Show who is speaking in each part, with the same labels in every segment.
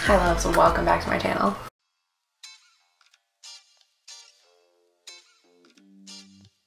Speaker 1: Hi loves, welcome back to my channel.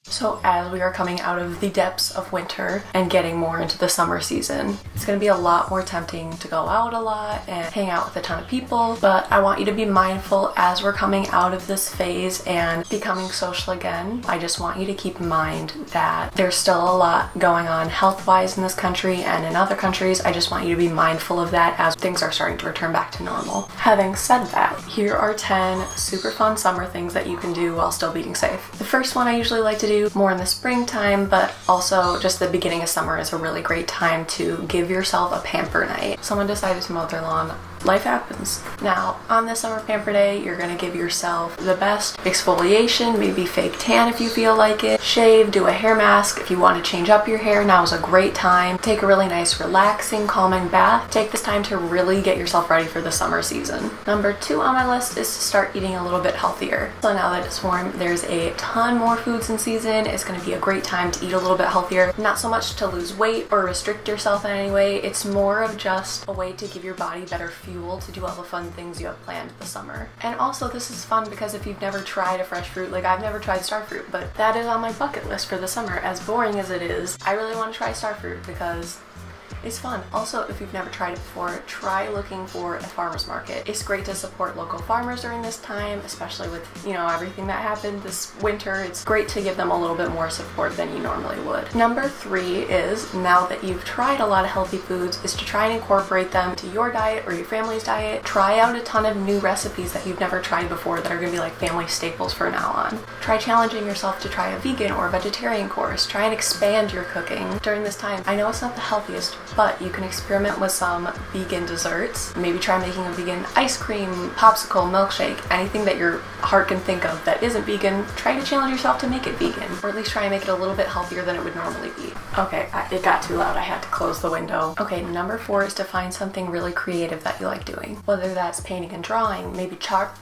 Speaker 1: So as we are coming out of the depths of winter and getting more into the summer season, it's going to be a lot more tempting to go out a lot and hang out with a ton of people, but I want you to be mindful as we're coming out of this phase and becoming social again. I just want you to keep in mind that there's still a lot going on health-wise in this country and in other countries. I just want you to be mindful of that as things are starting to return back to normal. Having said that, here are 10 super fun summer things that you can do while still being safe. The first one I usually like to do more in the springtime, but also just the beginning of summer is a really great time to give yourself a pamper night. Someone decided to mow their lawn. Life happens. Now, on this summer pamper day, you're gonna give yourself the best exfoliation, maybe fake tan if you feel like it, shave, do a hair mask. If you want to change up your hair, now is a great time. Take a really nice, relaxing, calming bath. Take this time to really get yourself ready for the summer season. Number 2 on my list is to start eating a little bit healthier. So now that it's warm, there's a ton more foods in season. It's gonna be a great time to eat a little bit healthier. Not so much to lose weight or restrict yourself in any way. It's more of just a way to give your body better fuel to do all the fun things you have planned this summer. And also this is fun because if you've never tried a fresh fruit, like I've never tried starfruit, but that is on my bucket list for the summer. As boring as it is, I really want to try starfruit because it's fun. Also, if you've never tried it before, try looking for a farmer's market. It's great to support local farmers during this time, especially with, you know, everything that happened this winter. It's great to give them a little bit more support than you normally would. Number 3 is, now that you've tried a lot of healthy foods, is to try and incorporate them to your diet or your family's diet. Try out a ton of new recipes that you've never tried before that are gonna be like family staples from now on. Try challenging yourself to try a vegan or a vegetarian course. Try and expand your cooking during this time. I know it's not the healthiest, but you can experiment with some vegan desserts. Maybe try making a vegan ice cream, popsicle, milkshake, anything that your heart can think of that isn't vegan. Try to challenge yourself to make it vegan, or at least try and make it a little bit healthier than it would normally be. Okay, it got too loud. I had to close the window. Okay, number 4 is to find something really creative that you like doing. Whether that's painting and drawing, maybe chalk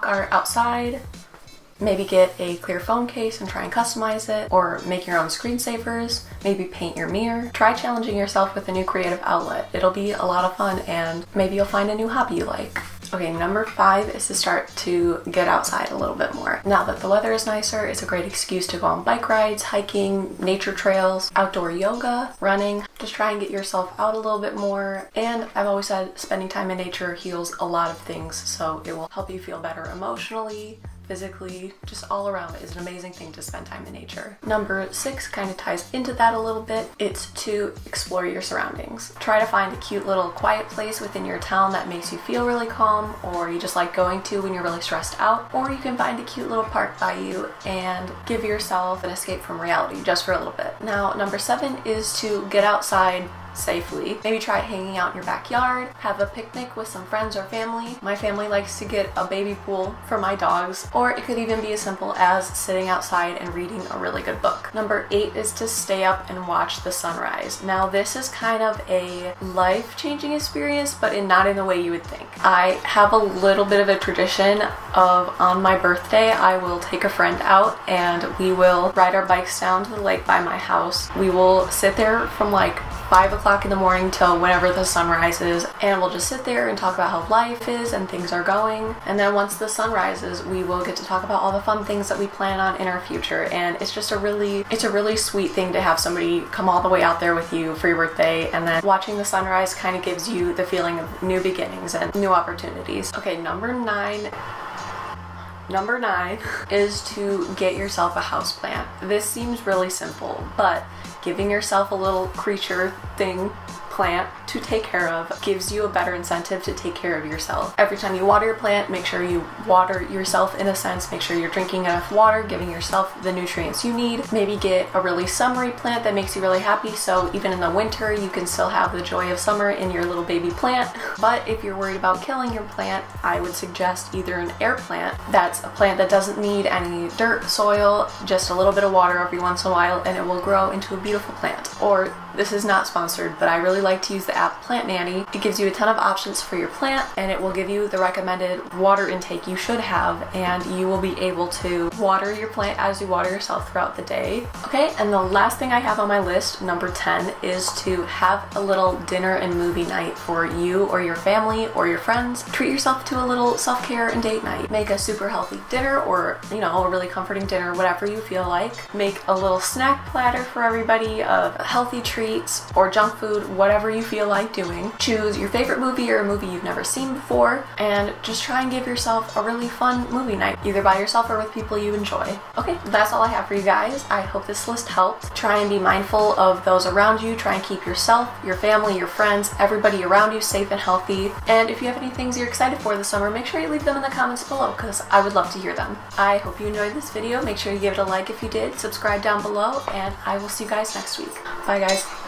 Speaker 1: art outside. Maybe get a clear phone case and try and customize it, or make your own screensavers, maybe paint your mirror. Try challenging yourself with a new creative outlet. It'll be a lot of fun and maybe you'll find a new hobby you like. Okay, number 5 is to start to get outside a little bit more. Now that the weather is nicer, it's a great excuse to go on bike rides, hiking, nature trails, outdoor yoga, running. Just try and get yourself out a little bit more. And I've always said spending time in nature heals a lot of things, so it will help you feel better emotionally, physically, just all around. It is an amazing thing to spend time in nature. Number 6 kind of ties into that a little bit. It's to explore your surroundings. Try to find a cute little quiet place within your town that makes you feel really calm, or you just like going to when you're really stressed out, or you can find a cute little park by you and give yourself an escape from reality just for a little bit. Now, number 7 is to get outside safely. Maybe try hanging out in your backyard, have a picnic with some friends or family. My family likes to get a baby pool for my dogs, or it could even be as simple as sitting outside and reading a really good book. Number 8 is to stay up and watch the sunrise. Now this is kind of a life-changing experience, but not in the way you would think. I have a little bit of a tradition of, on my birthday, I will take a friend out and we will ride our bikes down to the lake by my house. We will sit there from like 5 o'clock in the morning till whenever the sun rises, and we'll just sit there and talk about how life is and things are going. And then once the sun rises, we will get to talk about all the fun things that we plan on in our future. And it's just a really sweet thing to have somebody come all the way out there with you for your birthday, and then watching the sunrise kind of gives you the feeling of new beginnings and new opportunities. Okay, Number 9 is to get yourself a houseplant. This seems really simple, but giving yourself a little creature thing, plant to take care of, gives you a better incentive to take care of yourself. Every time you water your plant, make sure you water yourself in a sense. Make sure you're drinking enough water, giving yourself the nutrients you need. Maybe get a really summery plant that makes you really happy, so even in the winter you can still have the joy of summer in your little baby plant. But if you're worried about killing your plant, I would suggest either an air plant. That's a plant that doesn't need any dirt, soil, just a little bit of water every once in a while, and it will grow into a beautiful plant. Or, this is not sponsored, but I really like to use the app Plant Nanny. It gives you a ton of options for your plant, and it will give you the recommended water intake you should have, and you will be able to water your plant as you water yourself throughout the day. Okay, and the last thing I have on my list, number 10, is to have a little dinner and movie night for you or your family or your friends. Treat yourself to a little self-care and date night. Make a super healthy dinner, or a really comforting dinner, whatever you feel like. Make a little snack platter for everybody of healthy treats or junk food, whatever you feel like doing. Choose your favorite movie or a movie you've never seen before, and just try and give yourself a really fun movie night, either by yourself or with people you enjoy. Okay, that's all I have for you guys. I hope this list helped. Try and be mindful of those around you. Try and keep yourself, your family, your friends, everybody around you safe and healthy. And if you have any things you're excited for this summer, make sure you leave them in the comments below, because I would love to hear them. I hope you enjoyed this video. Make sure you give it a like if you did, subscribe down below, and I will see you guys next week. Bye guys.